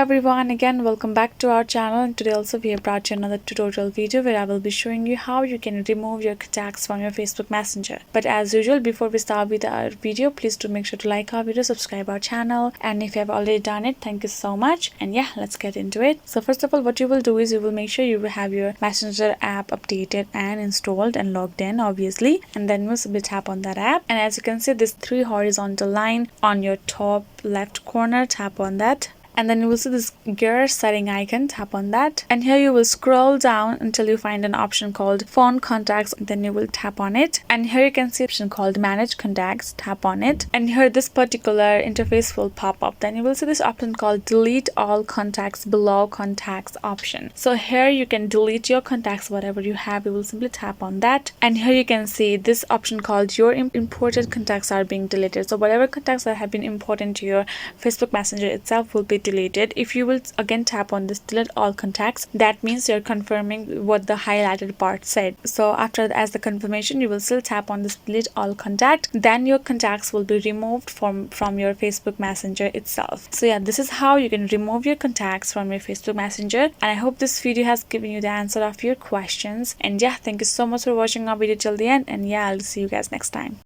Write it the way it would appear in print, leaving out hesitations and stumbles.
everyone, again welcome back to our channel, and today also we have brought you another tutorial video where I will be showing you how you can remove your contacts from your Facebook Messenger. But as usual, before we start with our video, please do make sure to like our video, subscribe our channel, and if you have already done it, thank you so much. And yeah, let's get into it. So first of all, what you will do is you will make sure you will have your Messenger app updated and installed and logged in, obviously, and then we'll simply tap on that app. And as you can see, this three horizontal line on your top left corner, tap on that, and then you will see this gear setting icon, tap on that, and here you will scroll down until you find an option called phone contacts, then you will tap on it, and here you can see an option called manage contacts, tap on it, and here this particular interface will pop up. Then you will see this option called delete all contacts below contacts option. So here you can delete your contacts, whatever you have, you will simply tap on that, and here you can see this option called your imported contacts are being deleted. So whatever contacts that have been imported to your Facebook Messenger itself will be deleted. If you will again tap on this delete all contacts, that means you're confirming what the highlighted part said. So after as the confirmation, you will still tap on this delete all contact, then your contacts will be removed from your Facebook Messenger itself. So yeah, this is how you can remove your contacts from your Facebook Messenger, and I hope this video has given you the answer of your questions. And yeah, thank you so much for watching our video till the end, and yeah, I'll see you guys next time.